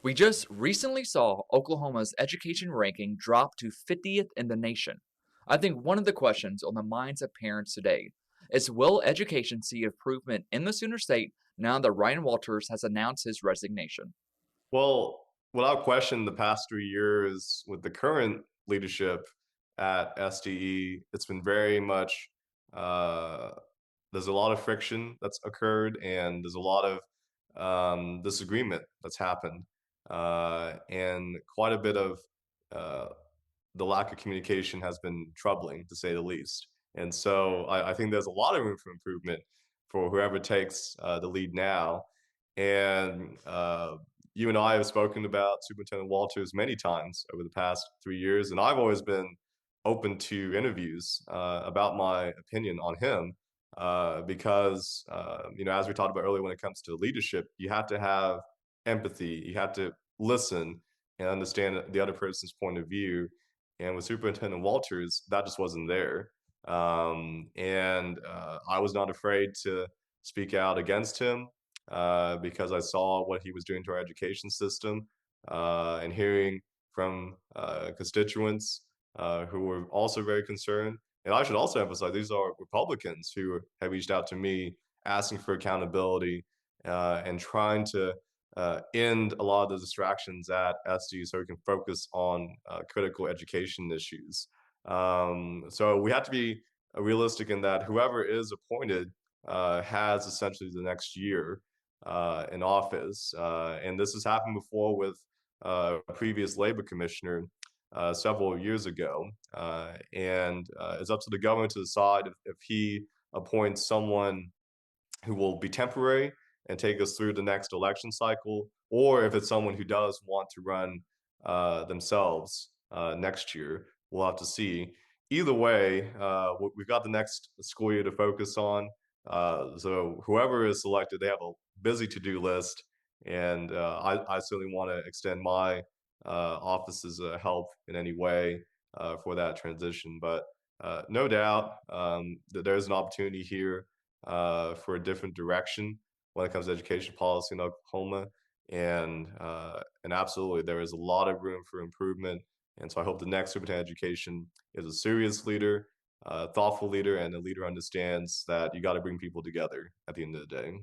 We just recently saw Oklahoma's education ranking drop to 50th in the nation. I think one of the questions on the minds of parents today is, will education see improvement in the Sooner State now that Ryan Walters has announced his resignation? Well, without question, the past 3 years with the current leadership at SDE, it's been very much, uh, there's a lot of friction that's occurred and there's a lot of disagreement that's happened. And quite a bit of uh, the lack of communication has been troubling, to say the least. And so I think there's a lot of room for improvement for whoever takes the lead now. And you and I have spoken about Superintendent Walters many times over the past 3 years, and I've always been open to interviews about my opinion on him because, as we talked about earlier, when it comes to leadership, you have to have empathy, you have to listen and understand the other person's point of view. And with Superintendent Walters, that just wasn't there. And I was not afraid to speak out against him because I saw what he was doing to our education system and hearing from constituents who were also very concerned. And I should also emphasize these are Republicans who have reached out to me asking for accountability and trying to end a lot of the distractions at SU so we can focus on critical education issues. So we have to be realistic in that whoever is appointed has essentially the next year in office. And this has happened before with a previous labor commissioner several years ago. And it's up to the governor to decide if he appoints someone who will be temporary and take us through the next election cycle, or if it's someone who does want to run themselves next year. We'll have to see. Either way, we've got the next school year to focus on. So whoever is selected, they have a busy to-do list, and I certainly want to extend my office's help in any way for that transition. But no doubt that there's an opportunity here for a different direction when it comes to education policy in Oklahoma. And absolutely, there is a lot of room for improvement. And so I hope the next superintendent of education is a serious leader, thoughtful leader, and a leader who understands that you got to bring people together at the end of the day.